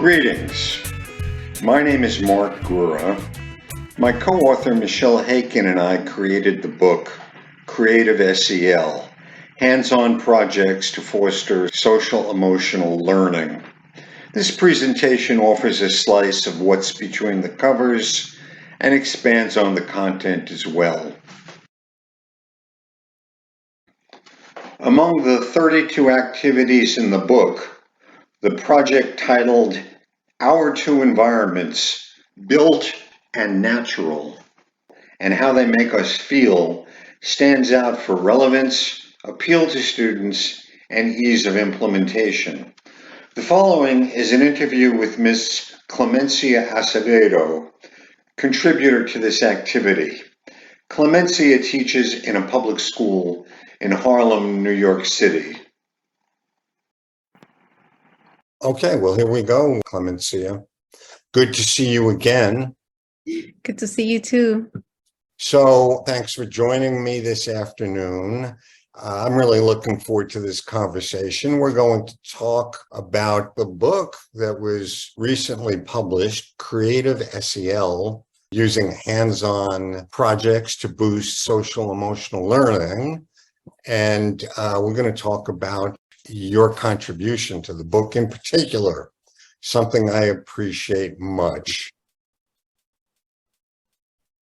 Greetings. My name is Mark Gura. My co-author Michelle Haken and I created the book Creative SEL, Hands-on Projects to Foster Social Emotional Learning. This presentation offers a slice of what's between the covers and expands on the content as well. Among the 32 activities in the book, the project titled Our Two Environments, Built and Natural, and How They Make Us Feel, stands out for relevance, appeal to students, and ease of implementation. The following is an interview with Ms. Clemencia Acevedo, contributor to this activity. Clemencia teaches in a public school in Harlem, New York City. Okay, well, here we go, Clemencia. Good to see you again. Good to see you too. So thanks for joining me this afternoon. I'm really looking forward to this conversation. We're going to talk about the book that was recently published, Creative SEL, using hands-on projects to boost social emotional learning. And we're going to talk about your contribution to the book in particular, something I appreciate much.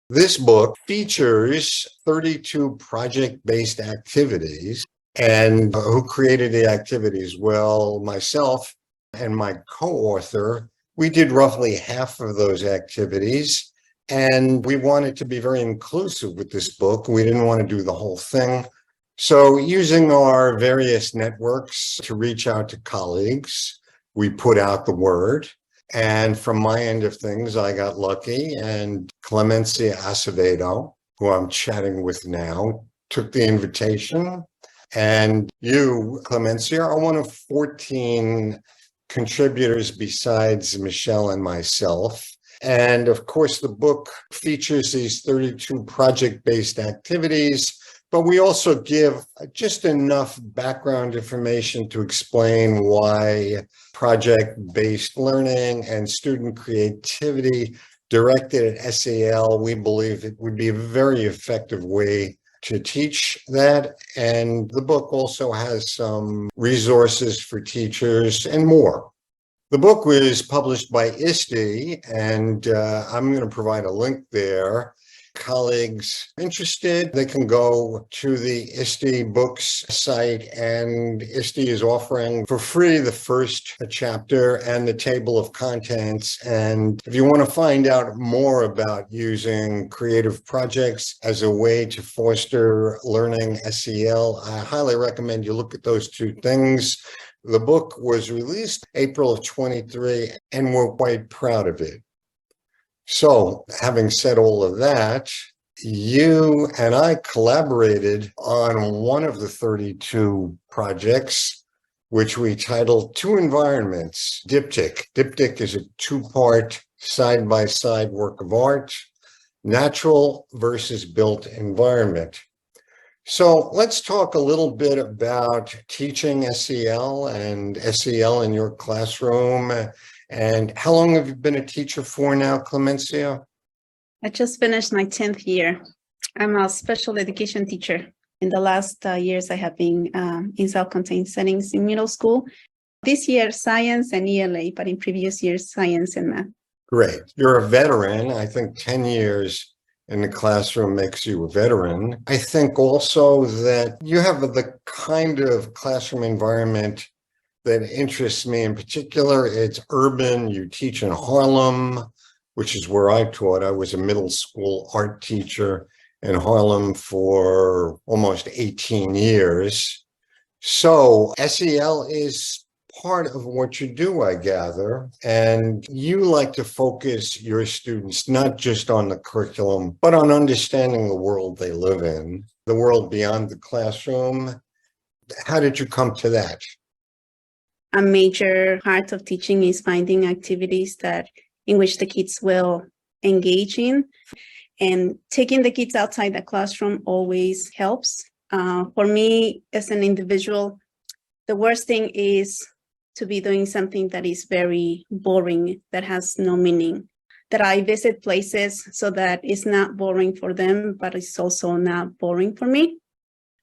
This book features 32 project-based activities. And who created the activities? Well, myself and my co-author, we did roughly half of those activities. And we wanted to be very inclusive with this book. We didn't want to do the whole thing. So using our various networks to reach out to colleagues, we put out the word. And from my end of things, I got lucky, and Clemencia Acevedo, who I'm chatting with now, took the invitation. And you, Clemencia, are one of 14 contributors besides Michelle and myself. And of course, the book features these 32 project-based activities, but we also give just enough background information to explain why project-based learning and student creativity directed at SEL, we believe it would be a very effective way to teach that. And the book also has some resources for teachers and more. The book was published by ISTE, and I'm going to provide a link there. Colleagues interested, they can go to the ISTE Books site, and ISTE is offering for free the first chapter and the table of contents. And if you want to find out more about using creative projects as a way to foster learning SEL, I highly recommend you look at those two things. The book was released April of 23, and we're quite proud of it. So, having said all of that, you and I collaborated on one of the 32 projects, which we titled Two Environments, Diptych. Diptych is a two-part side-by-side work of art, natural versus built environment. So let's talk a little bit about teaching SEL and SEL in your classroom. And how long have you been a teacher for now, Clemencia? I just finished my 10th year. I'm a special education teacher. In the last years, I have been in self-contained settings in middle school. This year, science and ELA, but in previous years, science and math. Great. You're a veteran. I think 10 years in the classroom makes you a veteran. I think also that you have the kind of classroom environment that interests me in particular. It's urban. You teach in Harlem, which is where I taught. I was a middle school art teacher in Harlem for almost 18 years. So SEL is part of what you do, I gather, and you like to focus your students not just on the curriculum, but on understanding the world they live in, the world beyond the classroom. How did you come to that? A major part of teaching is finding activities in which the kids will engage in, and taking the kids outside the classroom always helps. For me, as an individual, the worst thing is to be doing something that is very boring, that has no meaning. That I visit places so that it's not boring for them, but it's also not boring for me.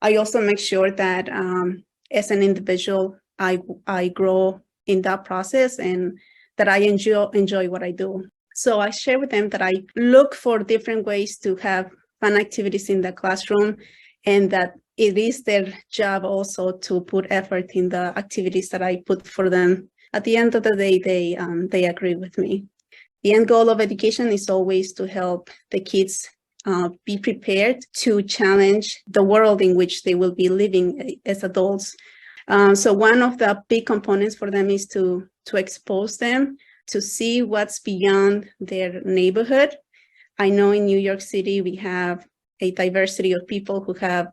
I also make sure that as an individual, I grow in that process and that I enjoy what I do. So I share with them that I look for different ways to have fun activities in the classroom, and that it is their job also to put effort in the activities that I put for them. At the end of the day, they agree with me. The end goal of education is always to help the kids be prepared to challenge the world in which they will be living as adults. So one of the big components for them is to expose them to see what's beyond their neighborhood. I know in New York City, we have a diversity of people who have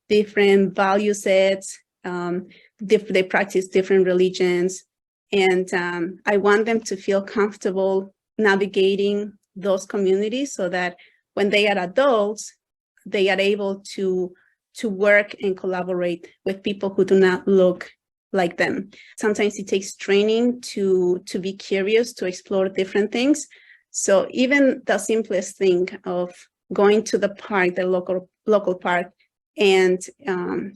different value sets, they practice different religions, and I want them to feel comfortable navigating those communities so that when they are adults, they are able to work and collaborate with people who do not look like them. Sometimes it takes training to be curious, to explore different things. So even the simplest thing of going to the park, the local park, and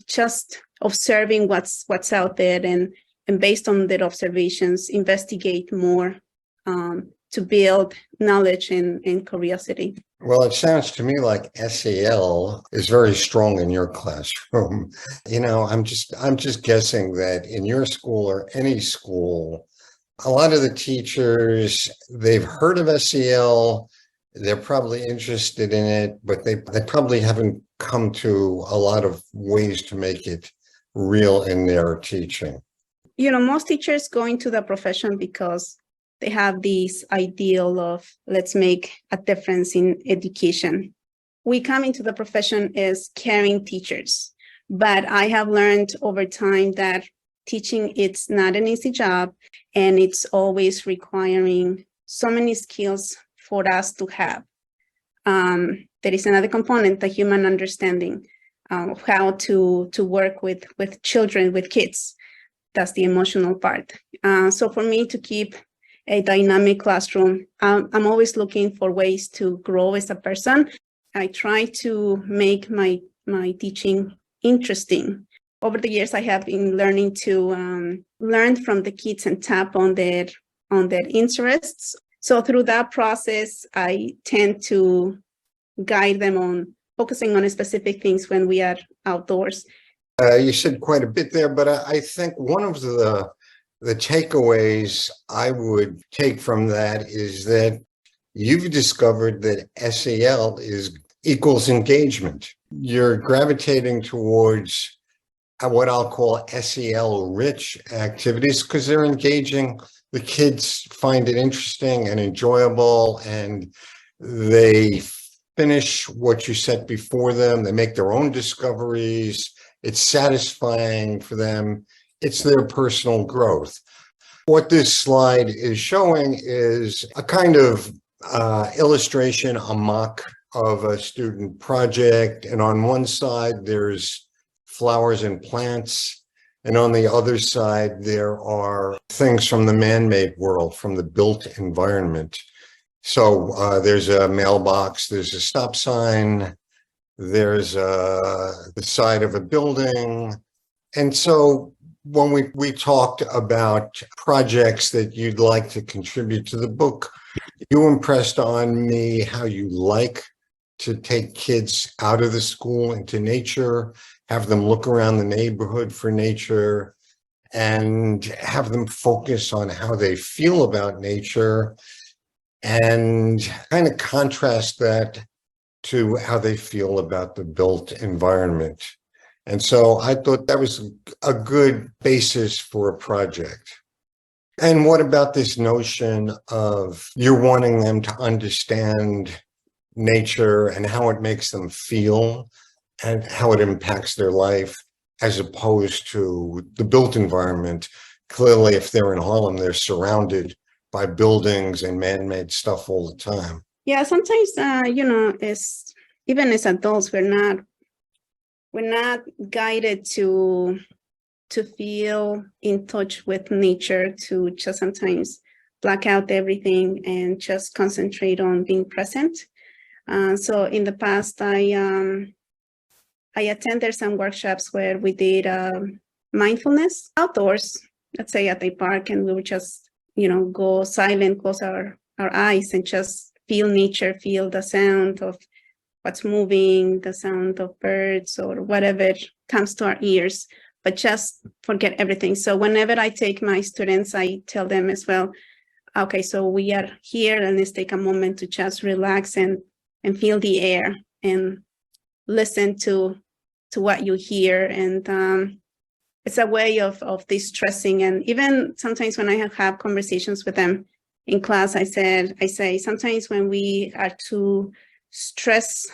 just observing what's out there, and based on their observations, investigate more to build knowledge and curiosity. Well, it sounds to me like SEL is very strong in your classroom. I'm just guessing that in your school or any school, a lot of the teachers, they've heard of SEL, they're probably interested in it, but they probably haven't come to a lot of ways to make it real in their teaching. Most teachers go into the profession because they have this ideal of, let's make a difference in education. We come into the profession as caring teachers, but I have learned over time that teaching, it's not an easy job, and it's always requiring so many skills for us to have. There is another component, the human understanding of how to work with children, with kids. That's the emotional part. So for me to keep a dynamic classroom, I'm always looking for ways to grow as a person. I try to make my teaching interesting. Over the years, I have been learning to learn from the kids and tap on their interests. So through that process, I tend to guide them on focusing on specific things when we are outdoors. You said quite a bit there, but I think one of the takeaways I would take from that is that you've discovered that SEL equals engagement. You're gravitating towards what I'll call SEL-rich activities because they're engaging. The kids find it interesting and enjoyable, and they finish what you set before them. They make their own discoveries. It's satisfying for them. It's their personal growth. What this slide is showing is a kind of illustration, a mock of a student project. And on one side, there's flowers and plants. And on the other side, there are things from the man-made world, from the built environment. So there's a mailbox, there's a stop sign, there's the side of a building. And so when we talked about projects that you'd like to contribute to the book, you impressed on me how you like to take kids out of the school into nature, have them look around the neighborhood for nature, and have them focus on how they feel about nature, and kind of contrast that to how they feel about the built environment. And so I thought that was a good basis for a project. And what about this notion of you're wanting them to understand nature and how it makes them feel and how it impacts their life, as opposed to the built environment? Clearly, if they're in Harlem, they're surrounded by buildings and man-made stuff all the time. Yeah, sometimes, even as adults, we're not guided to to feel in touch with nature, to just sometimes black out everything and just concentrate on being present. So in the past, I attended some workshops where we did mindfulness outdoors, let's say at a park, and we would just, go silent, close our eyes and just feel nature, feel the sound of what's moving, the sound of birds or whatever comes to our ears, but just forget everything. So whenever I take my students, I tell them as well, okay, so we are here and let's take a moment to just relax and feel the air and listen to what you hear. And it's a way of distressing. And even sometimes when I have conversations with them in class, I say sometimes when we are too stressed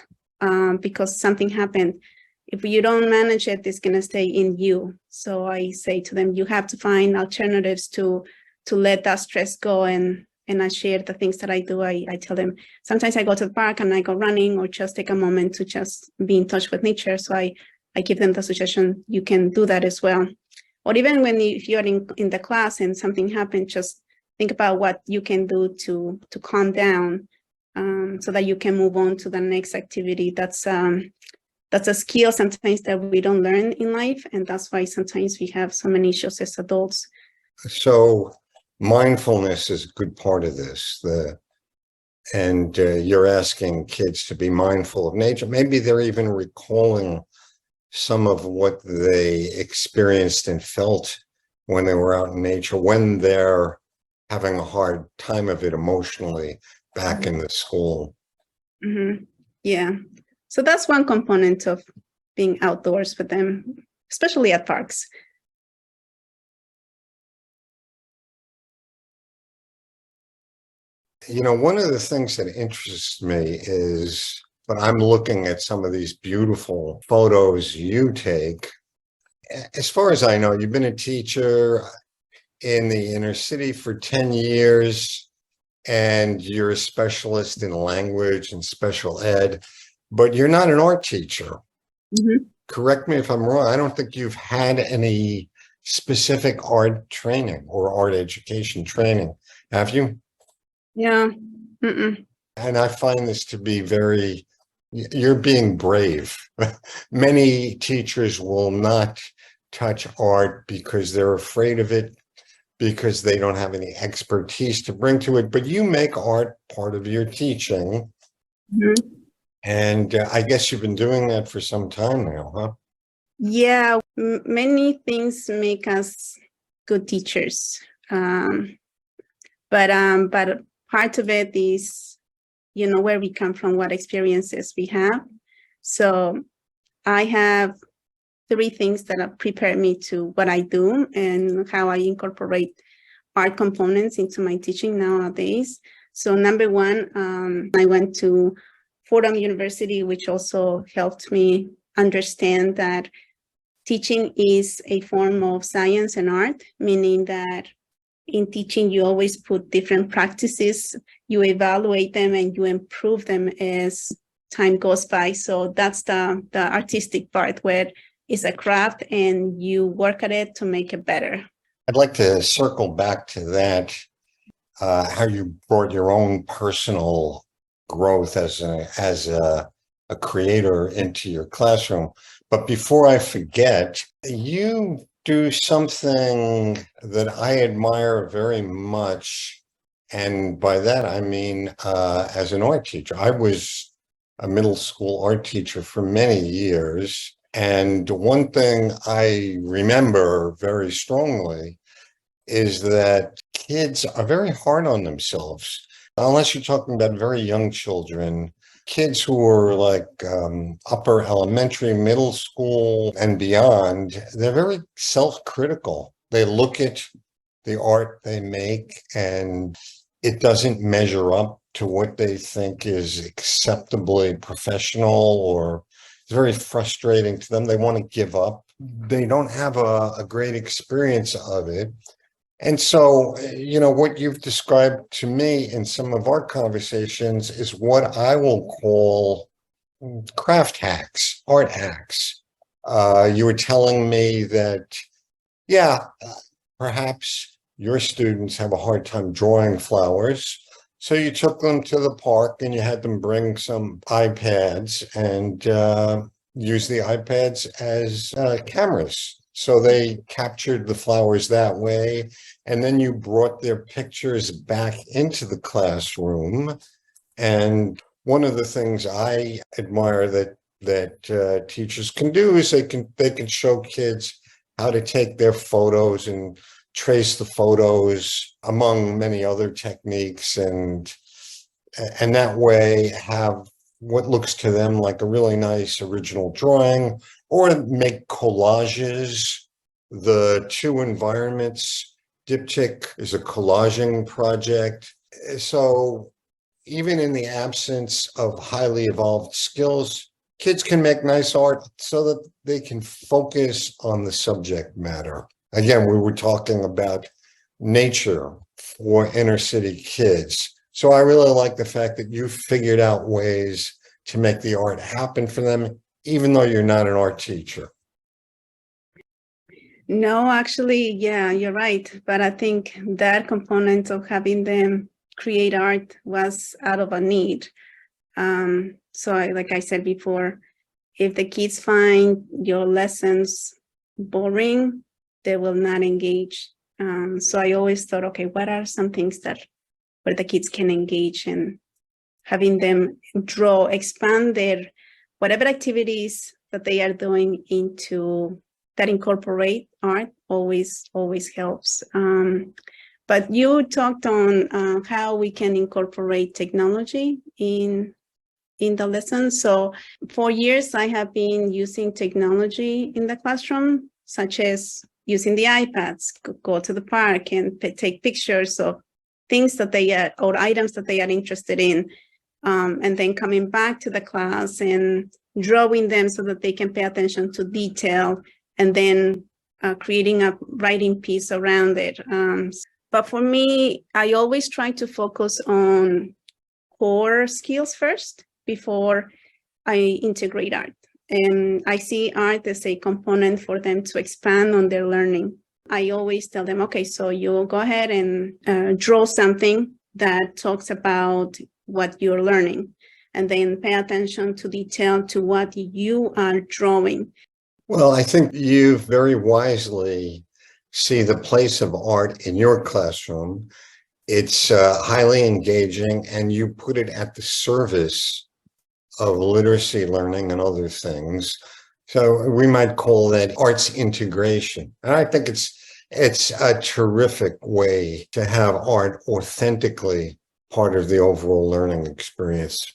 because something happened, if you don't manage it, it's going to stay in you. So I say to them, you have to find alternatives to let that stress go. And I share the things that I do. I tell them, sometimes I go to the park and I go running or just take a moment to just be in touch with nature. So I give them the suggestion, you can do that as well. Or even if you're in the class and something happened, just think about what you can do to calm down so that you can move on to the next activity. That's a skill sometimes that we don't learn in life. And that's why sometimes we have so many issues as adults. So mindfulness is a good part of this. You're asking kids to be mindful of nature. Maybe they're even recalling some of what they experienced and felt when they were out in nature, when they're having a hard time of it emotionally back in the school. Mm-hmm. Yeah. So that's one component of being outdoors with them, especially at parks. One of the things that interests me is when I'm looking at some of these beautiful photos you take. As far as I know, you've been a teacher in the inner city for 10 years, and you're a specialist in language and special ed, but you're not an art teacher. Mm-hmm. Correct me if I'm wrong. I don't think you've had any specific art training or art education training, have you? Yeah. Mm-mm. And I find this to be you're being brave. Many teachers will not touch art because they're afraid of it, because they don't have any expertise to bring to it. But you make art part of your teaching. Mm-hmm. And I guess you've been doing that for some time now, huh? Yeah, many things make us good teachers. But part of it is, where we come from, what experiences we have. So I have 3 things that have prepared me to what I do and how I incorporate art components into my teaching nowadays. So number one, I went to Fordham University, which also helped me understand that teaching is a form of science and art, meaning that in teaching, you always put different practices, you evaluate them and you improve them as time goes by. So that's the artistic part, where it's a craft and you work at it to make it better. I'd like to circle back to that, how you brought your own personal growth as a creator into your classroom. But before I forget, you do something that I admire very much. And by that, I mean, as an art teacher, I was a middle school art teacher for many years. And one thing I remember very strongly is that kids are very hard on themselves, unless you're talking about very young children. Kids who are like upper elementary, middle school, and beyond, they're very self-critical. They look at the art they make and it doesn't measure up to what they think is acceptably professional, or it's very frustrating to them. They want to give up. They don't have a great experience of it. And so, what you've described to me in some of our conversations is what I will call craft hacks, art hacks. You were telling me that Yeah, perhaps your students have a hard time drawing flowers. So you took them to the park and you had them bring some iPads and use the iPads as cameras. So they captured the flowers that way. And then you brought their pictures back into the classroom. And one of the things I admire that teachers can do is they can show kids how to take their photos and trace the photos among many other techniques, and that way have what looks to them like a really nice original drawing, or make collages. The two environments diptych is a collaging project. So even in the absence of highly evolved skills, kids can make nice art so that they can focus on the subject matter. Again, we were talking about nature for inner city kids. So I really like the fact that you figured out ways to make the art happen for them, even though you're not an art teacher. No, actually, yeah, you're right. But I think that component of having them create art was out of a need. Like I said before, if the kids find your lessons boring, they will not engage. So I always thought, okay, what are some things where the kids can engage, and having them draw, expand their whatever activities that they are doing into that incorporate art always helps. But you talked on how we can incorporate technology in the lesson. So for years, I have been using technology in the classroom, such as using the iPads, go to the park and take pictures of things that they are, or items that they are interested in, and then coming back to the class and drawing them so that they can pay attention to detail, and then creating a writing piece around it. But for me, I always try to focus on core skills first before I integrate art. And I see art as a component for them to expand on their learning. I always tell them, okay, so you go ahead and draw something that talks about what you're learning, and then pay attention to detail to what you are drawing. Well, I think you very wisely see the place of art in your classroom. It's highly engaging, and you put it at the service of literacy learning and other things. So we might call that arts integration. And I think it's a terrific way to have art authentically part of the overall learning experience.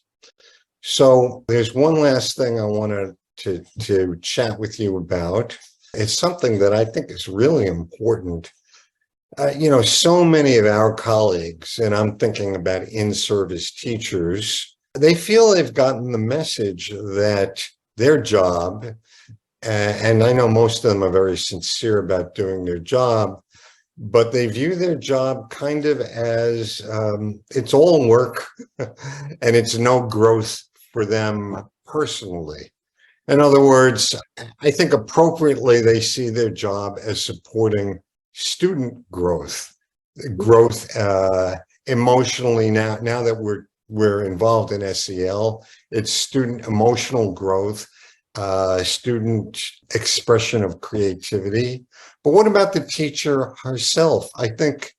So there's one last thing I wanted to chat with you about. It's something that I think is really important. So many of our colleagues, and I'm thinking about in-service teachers, they feel they've gotten the message that their job, and I know most of them are very sincere about doing their job, but they view their job kind of as it's all work and it's no growth for them personally. In other words, I think appropriately they see their job as supporting student growth emotionally. Now that we're involved in SEL, it's student emotional growth, student expression of creativity. But what about the teacher herself? I think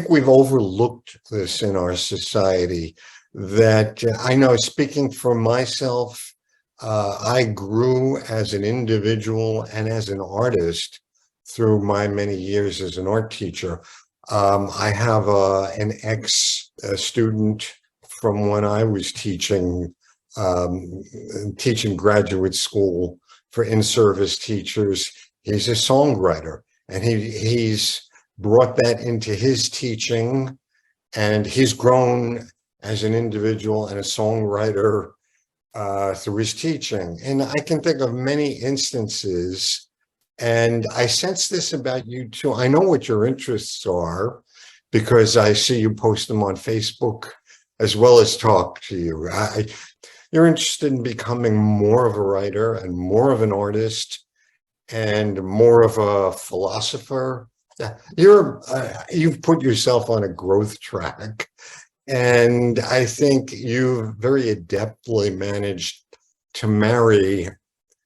we've overlooked this in our society. That I know, speaking for myself, I grew as an individual and as an artist through my many years as an art teacher. I have an ex-student from when I was teaching graduate school for in-service teachers. He's a songwriter, and he's brought that into his teaching, and he's grown as an individual and a songwriter through his teaching. And I can think of many instances, and I sense this about you too. I know what your interests are because I see you post them on Facebook as well as talk to you. You're interested in becoming more of a writer and more of an artist. and more of a philosopher. You've put yourself on a growth track, and I think you've very adeptly managed to marry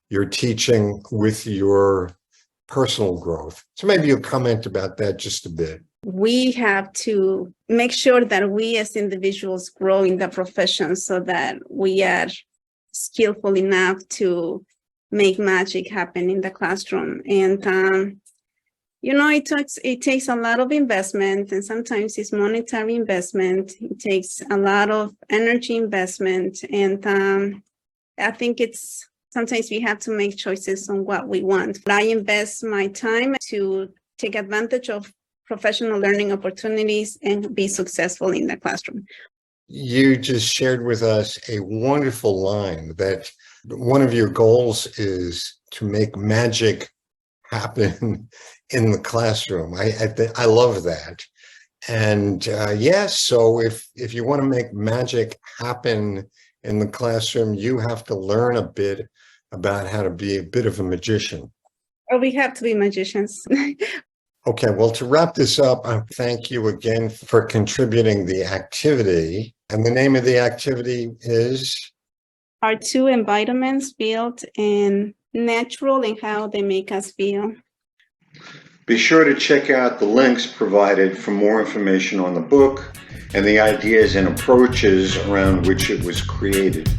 your teaching with your personal growth. So maybe you'll comment about that just a bit. We have to make sure that we as individuals grow in the profession so that we are skillful enough to make magic happen in the classroom. And it takes a lot of investment, and sometimes it's monetary investment. It takes a lot of energy investment, and I think sometimes we have to make choices on what we want. I invest my time to take advantage of professional learning opportunities and be successful in the classroom. You just shared with us a wonderful line that one of your goals is to make magic happen in the classroom. I love that. And yes, so if you want to make magic happen in the classroom, you have to learn a bit about how to be a bit of a magician. Or we have to be magicians. Okay, well, to wrap this up, I thank you again for contributing the activity. And the name of the activity is? Our 2 environments built and natural in how they make us feel. Be sure to check out the links provided for more information on the book and the ideas and approaches around which it was created.